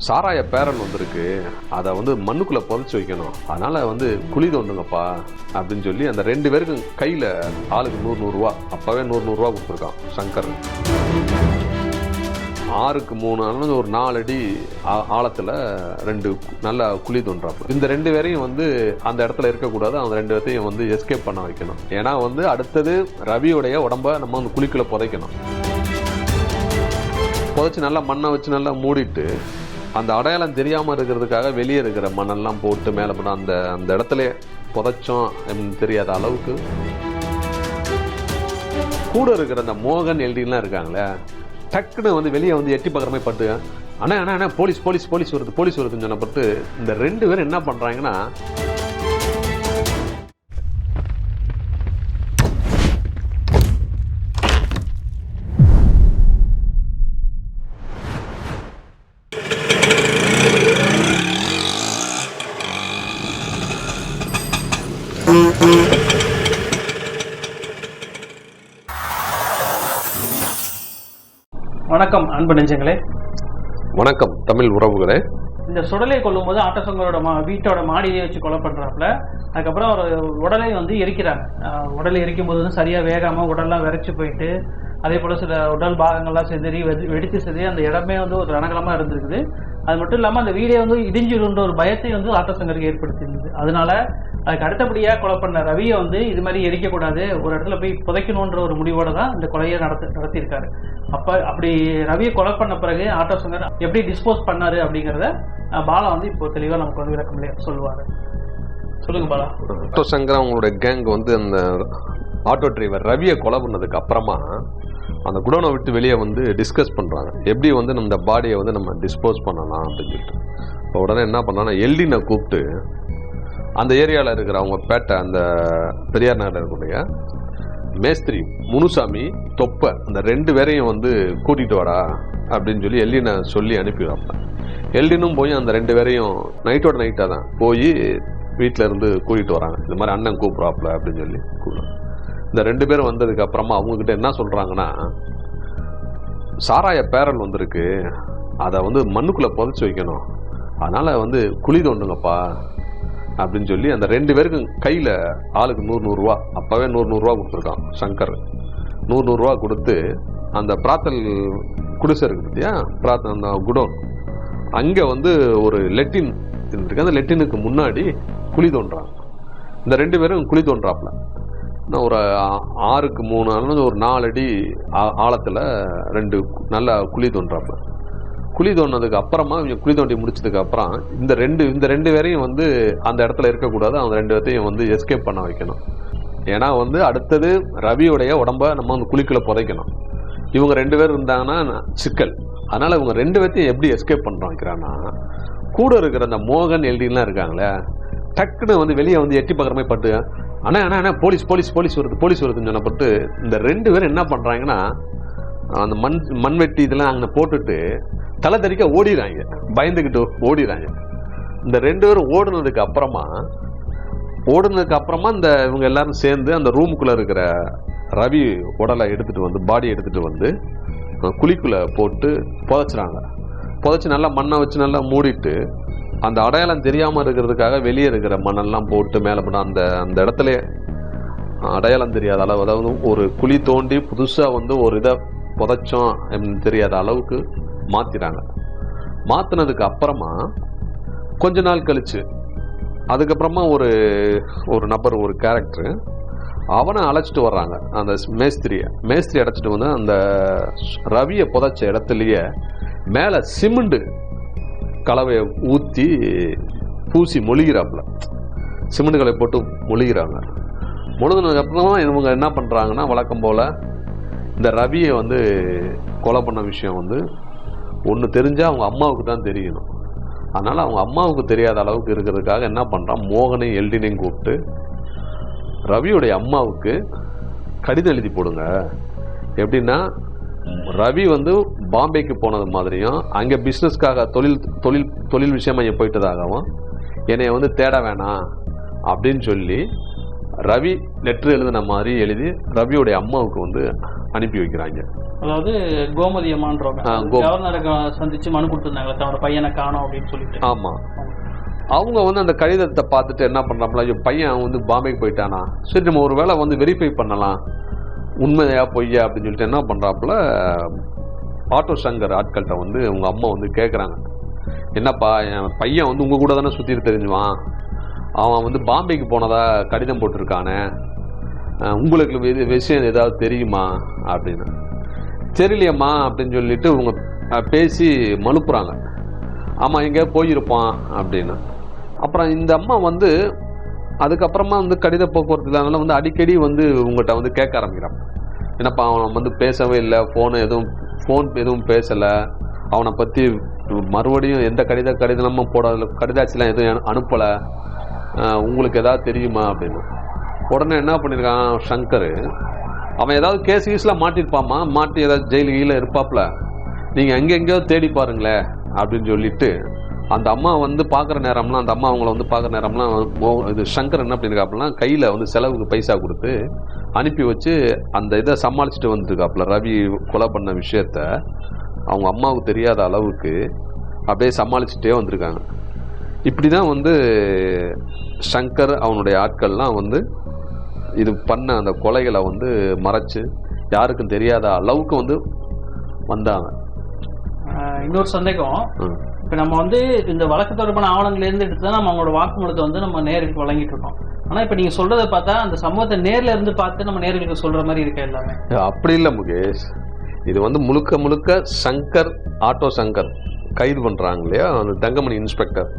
சாராய பேரல் வந்திருக்கு, அதை வந்து மண்ணுக்குள்ளே புதைச்சி வைக்கணும், அதனால் வந்து குழி தோண்டுங்கப்பா அப்படின்னு சொல்லி அந்த 2 பேருக்கும் கையில் ஆளுக்கு 100 அப்போவே 100 கொடுத்துருக்கான் சங்கர். 6க்கு 3 ஒரு 4 அடி ஆழத்தில் 2 நல்லா குழி தோன்றாப்பு. இந்த 2 பேரையும் வந்து அந்த இடத்துல இருக்கக்கூடாது, அந்த 2 பேர்த்தையும் வந்து எஸ்கேப் பண்ண வைக்கணும். ஏன்னா வந்து அடுத்தது ரவியோடைய உடம்ப நம்ம வந்து குழிக்குள்ளே புதைக்கணும். புதைச்சி நல்லா மண்ணை வச்சு நல்லா மூடிட்டு அந்த அடையாளம் தெரியாமல் இருக்கிறதுக்காக வெளியே இருக்கிற மண்ணெல்லாம் போட்டு மேலே பண்ண அந்த இடத்துல புதைச்சோம் அப்படின்னு தெரியாத அளவுக்கு கூட இருக்கிற அந்த மோகன் எல்டிலாம் இருக்காங்களே, டக்குன்னு வந்து வெளியே வந்து எட்டி பார்க்குற மாதிரி பட்டு அண்ணா அண்ணா அண்ணா போலீஸ் வருதுன்னு சொன்னப்பட்டு இந்த 2 பேரும் என்ன பண்ணுறாங்கன்னா, வணக்கம் அன்பு நெஞ்சங்களே. வணக்கம் தமிழ் உறவுகளே. இந்த சுடலை கொல்லும் போது ஆட்டோசங்கரோட வீட்டோட மாடியிலே வச்சு கொலை பண்றாப்புல. அதுக்கப்புறம் அவர் உடலை வந்து எரிக்கிறாங்க. உடலை எரிக்கும் போது வந்து சரியா வேகாம உடல்லாம் விரைச்சு போயிட்டு, அதே போல சில உடல் பாகங்கள்லாம் செதறி வெடித்து செதறி அந்த இடமே வந்து ஒரு ரணகலமா இருந்திருக்குது. அது மட்டும் இல்லாமல் அந்த வீடே வந்து இடிஞ்சிருன்ற ஒரு பயத்தை வந்து ஆட்டோசங்கருக்கு ஏற்படுத்தியிருந்தது. அதனால அதுக்கு அடுத்தபடியாக கொலை பண்ண ரவியை வந்து இது மாதிரி எரிக்கக்கூடாது, ஒரு இடத்துல போய் புதைக்கணுன்ற ஒரு முடிவோட தான் இந்த கொலையை நடத்தியிருக்காரு. அப்படி ரவியை கொலை பண்ண பிறகு ஆட்டோசங்கர் எப்படி டிஸ்போஸ் பண்ணாரு அப்படிங்கிறத பாலா வந்து இப்போ தெளிவாக நமக்கு வந்து விளக்கம் சொல்லுவாரு. சொல்லுங்க பாலா. ஆட்டோசங்கர் அவங்களோட கேங் வந்து அந்த ஆட்டோ டிரைவர் ரவியை கொலை பண்ணதுக்கு அப்புறமா அந்த குடோனை விட்டு வெளியே வந்து டிஸ்கஸ் பண்ணுறாங்க, எப்படி வந்து நம்ம பாடியை வந்து நம்ம டிஸ்போஸ் பண்ணலாம் அப்படின்னு சொல்லிட்டு. இப்போ உடனே என்ன பண்ணாங்கன்னா, எல்டினை கூப்பிட்டு அந்த ஏரியாவில் இருக்கிற அவங்க பேட்டை அந்த பெரியார் நகரில் இருக்கக்கூடிய மேஸ்திரி முனுசாமி தொப்பை அந்த 2 பேரையும் வந்து கூட்டிகிட்டு வாடா அப்படின்னு சொல்லி எல்டினை சொல்லி அனுப்பிடுவாங்க. எல்டினும் போய் அந்த 2 பேரையும் நைட்டோட நைட்டாக தான் போய் வீட்டில் இருந்து கூட்டிகிட்டு வராங்க. இந்த மாதிரி அண்ணன் கூப்பிட்றாப்புல அப்படின்னு சொல்லி கூப்பிடுவாங்க. இந்த 2 பேரும் வந்ததுக்கு அப்புறமா அவங்ககிட்ட என்ன சொல்றாங்கன்னா, சாராய பேரல் வந்திருக்கு, அதை வந்து மண்ணுக்குள்ள புதைச்சி வைக்கணும், அதனால வந்து குழி தோண்டுங்கப்பா அப்படின்னு சொல்லி அந்த 2 பேருக்கும் கையில் ஆளுக்கு 100 அப்போவே 100 கொடுத்துருக்கான் சங்கர். 100 கொடுத்து அந்த பிராத்தல் குடிசை இருக்கு பார்த்தியா, அந்த குடோன் அங்கே வந்து ஒரு லெட்டின் இருக்கு, அந்த லெட்டினுக்கு முன்னாடி குழி தோன்றாங்க. இந்த 2 பேரும் குழி தோன்றாப்புல ஒரு 6க்கு 3 ஒரு 4 அடி ஆழத்தில் 2 நல்லா குழி தோன்றாப்புல. குழி தோண்டினதுக்கு அப்புறமா இவங்க குழி தோண்டி முடிச்சதுக்கு அப்புறம் இந்த ரெண்டு பேரையும் வந்து அந்த இடத்துல இருக்கக்கூடாது, அந்த 2 பேர்த்தையும் வந்து எஸ்கேப் பண்ண வைக்கணும். ஏன்னா வந்து அடுத்தது ரவியோடைய உடம்ப நம்ம வந்து குழிக்குள்ள புதைக்கணும். இவங்க 2 பேர் இருந்தாங்கன்னா சிக்கல். அதனால இவங்க 2 பேர்த்தையும் எப்படி எஸ்கேப் பண்ண வைக்கிறான்னா, கூட இருக்கிற அந்த மோகன் எல்டிலாம் இருக்காங்களே, டக்குன்னு வந்து வெளியே வந்து எட்டி பார்க்குற மாதிரி பட்டு அண்ணா அண்ணா அண்ணா போலீஸ் வருதுன்னு சொன்னப்பட்டு இந்த 2 பேரும் என்ன பண்ணுறாங்கன்னா, அந்த மண்வெட்டி இதெல்லாம் அங்கே போட்டுட்டு தலை தெறிக்க ஓடிடுறாங்க, பயந்துக்கிட்டு ஓடிடுறாங்க. இந்த 2 பேரும் ஓடுனதுக்கு அப்புறமா இந்த இவங்க எல்லாரும் சேர்ந்து அந்த ரூமுக்குள்ளே இருக்கிற ரவி உடலை எடுத்துகிட்டு வந்து பாடியை எடுத்துகிட்டு வந்து குழிக்குள்ளே போட்டு புதைச்சிறாங்க. புதைச்சி நல்லா மண்ணை வச்சு நல்லா மூடிட்டு அந்த அடையாளம் தெரியாமல் இருக்கிறதுக்காக வெளியே இருக்கிற மண்ணெல்லாம் போட்டு மேலே பண்ண அந்த இடத்துல அடையாளம் தெரியாத அளவு, அதாவது ஒரு குழி தோண்டி புதுசாக வந்து ஒரு இதை புதைச்சோம் அப்படின்னு தெரியாத அளவுக்கு மாற்றிட்டாங்க. மாற்றினதுக்கு அப்புறமா கொஞ்ச நாள் கழிச்சு அதுக்கப்புறமா ஒரு நபர், ஒரு கேரக்டரு, அவனை அழைச்சிட்டு வர்றாங்க. அந்த மேஸ்திரி அழைச்சிட்டு வந்து அந்த ரவியை புதைச்ச இடத்துலையே மேலே சிமெண்ட் கலவையை ஊற்றி பூசி மொழிகிறாப்புல, சிமெண்ட் கலவை போட்டு மொழிகிறாங்க. முழுதுனதுக்கு அப்புறமா இவங்க என்ன பண்ணுறாங்கன்னா, வழக்கம் போல் இந்த ரவியை வந்து கொலை பண்ண விஷயம் வந்து ஒன்று தெரிஞ்சால் அவங்க அம்மாவுக்கு தான் தெரியணும். அதனால் அவங்க அம்மாவுக்கு தெரியாத அளவுக்கு இருக்கிறதுக்காக என்ன பண்ணுறான், மோகனையும் எல்டினையும் கூப்பிட்டு ரவியோடைய அம்மாவுக்கு கடிதம் எழுதி போடுங்க. எப்படின்னா, ரவி வந்து பாம்பேக்கு போனது மாதிரியும் அங்கே பிஸ்னஸ்க்காக தொழில் விஷயமா இங்கே போயிட்டதாகவும் என்னைய வந்து தேட வேணாம் அப்படின்னு சொல்லி ரவி லெட்டர் எழுதின மாதிரி எழுதி ரவியோடைய அம்மாவுக்கு வந்து அனுப்பி வைக்கிறாங்க. அதாவது கோமதி அம்மான்றவங்க கவர்னரை சந்திச்சு மனு கொடுத்துருந்தாங்களே தன்னோட பையனை காணோம் அப்படின்னு சொல்லிட்டு. ஆமா, அவங்க வந்து அந்த கடிதத்தை பார்த்துட்டு என்ன பண்றாங்களா, பையன் வந்து பாம்பேக்கு போயிட்டானா, சரி நம்ம ஒரு வேளை வந்து வெரிஃபை பண்ணலாம் உண்மையா பொய்யா அப்படின்னு சொல்லிட்டு என்ன பண்றாப்புல, ஆட்டோ சங்கர் ஆட்கள்கிட்ட வந்து உங்க அம்மா வந்து கேட்குறாங்க, என்னப்பா என் பையன் வந்து உங்க கூட தானே சுற்றிட்டு தெரிஞ்சுவான், அவன் வந்து பாம்பேக்கு போனதா கடிதம் போட்டிருக்கானே, உங்களுக்கு விஷயம் ஏதாவது தெரியுமா அப்படின்னு. தெரியலையம்மா அப்படின்னு சொல்லிட்டு இவங்க பேசி மலுப்புறாங்க. ஆமாம் எங்கேயா போயிருப்பான் அப்படின்னு. அப்புறம் இந்த அம்மா வந்து அதுக்கப்புறமா வந்து கடித போக்குவரத்து இல்லாதனால வந்து அடிக்கடி வந்து உங்கள்கிட்ட வந்து கேட்க ஆரம்பிக்கிறான், என்னப்பா அவன் வந்து பேசவே இல்லை, ஃபோன் எதுவும் பேசலை, அவனை பற்றி மறுபடியும் எந்த கடிதமும் போடாத, கடிதாட்சிலாம் எதுவும் அனுப்பலை, உங்களுக்கு ஏதாவது தெரியுமா அப்படின்னு. உடனே என்ன பண்ணியிருக்கான் சங்கர், அவன் ஏதாவது கேஸ்லாம் மாட்டிருப்பாமா, மாட்டி ஏதாவது ஜெயிலில் இருப்பாப்ல, நீங்கள் எங்கெங்கேயோ தேடி பாருங்களேன் அப்படின்னு சொல்லிட்டு அந்த அம்மா வந்து பார்க்குற நேரம்லாம், அந்த அம்மா அவங்கள வந்து பார்க்குற நேரம்லாம் இது சங்கர் என்ன பண்ணியிருக்காப்புலாம் கையில் வந்து செலவுக்கு பைசா கொடுத்து அனுப்பி வச்சு அந்த இதை சமாளிச்சுட்டு வந்துருக்காப்புல. ரவி கொலை பண்ண விஷயத்த அவங்க அம்மாவுக்கு தெரியாத அளவுக்கு அப்படியே சமாளிச்சுட்டே வந்திருக்காங்க. இப்படி தான் வந்து சங்கர் அவனுடைய ஆட்கள்லாம் வந்து இது பண்ண அந்த கொலைகளை வந்து மறைச்சு யாருக்கும் தெரியாத அளவுக்கு வந்து வந்தாங்க. இன்னொரு சந்தேகம், இப்போ நம்ம வந்து இந்த வழக்கு தொடர்பான ஆவணங்கள்லேருந்து எடுத்து தான் நம்ம அவங்களோட வாக்குமூலத்தை வந்து நம்ம நேருக்கு வழங்கிட்டு இருக்கோம். ஆனால் இப்போ நீங்கள் சொல்றதை பார்த்தா அந்த சம்பவத்தை நேரில் இருந்து பார்த்து நம்ம நேர்களுக்கு சொல்ற மாதிரி இருக்க எல்லாமே அப்படி இல்லை முகேஷ். இது வந்து முழுக்க முழுக்க சங்கர், ஆட்டோ சங்கர் கைது பண்ணுறாங்க இல்லையா, அந்த தங்கமணி இன்ஸ்பெக்டர்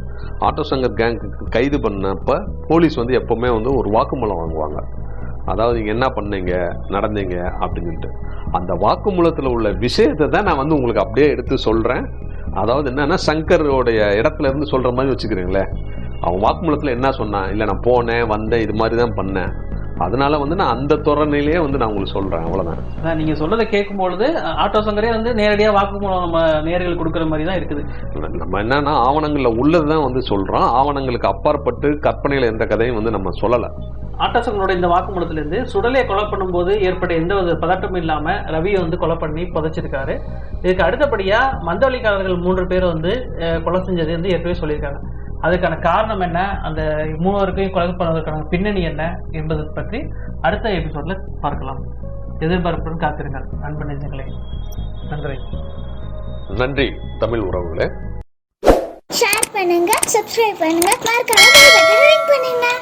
ஆட்டோ சங்கர் கேங்க்கு கைது பண்ணப்ப போலீஸ் வந்து எப்போவுமே வந்து ஒரு வாக்குமூலம் வாங்குவாங்க. அதாவது நீங்கள் என்ன பண்ணீங்க நடந்தீங்க அப்படின்னு சொல்லிட்டு அந்த வாக்குமூலத்தில் உள்ள விஷயத்தை தான் நான் வந்து உங்களுக்கு அப்படியே எடுத்து சொல்கிறேன். அதாவது என்னன்னா சங்கரோடைய இடத்துல இருந்து சொல்கிற மாதிரி வச்சுக்கிறீங்களேன். அவன் வாக்குமூலத்தில் என்ன சொன்னான், இல்லை நான் போனேன் வந்தேன் இது மாதிரி தான் பண்ணேன், அதனால வந்து நான் அந்த துறையிலேயே வந்து நான் உங்களுக்கு சொல்கிறேன், அவ்வளோதான். நீங்கள் சொல்றதை கேட்கும்பொழுது ஆட்டோ சங்கரே வந்து நேரடியாக வாக்குமூலம் நம்ம நேர்கள் கொடுக்குற மாதிரி தான் இருக்குது. நம்ம என்னன்னா ஆவணங்களில் உள்ளது தான் வந்து சொல்கிறோம், ஆவணங்களுக்கு அப்பாற்பட்டு கற்பனையில் எந்த கதையும் வந்து நம்ம சொல்லலை. ஆட்டோ சங்கரோட இந்த வாக்குமூலத்திலிருந்து சுடலையை கொலை பண்ணும்போது ஏற்பட்ட எந்த ஒரு பதட்டமும் இல்லாம ரவியை வந்து கொலை பண்ணி புதைச்சிருக்காரு. இதுக்கு அடுத்தபடியா மந்தவெளிக்காரர்கள் 3 பேர் வந்து கொலை செஞ்சது வந்து ஏற்கனவே சொல்லியிருக்காங்க. அதுக்கான காரணம் என்ன, அந்த 3 பேரையும் கொலை பண்ணுவதற்கான பின்னணி என்ன என்பது பற்றி அடுத்த எபிசோட்ல பார்க்கலாம். எதிர்பார்ப்புடன் காத்திருங்கள் அன்பு நெஞ்சங்களே. நன்றி. நன்றி தமிழ் உறவுகளே. ஷேர் பண்ணுங்க, சப்ஸ்கிரைப் பண்ணுங்க, மறக்காம பெல் பட்டனை கிளிக் பண்ணுங்க.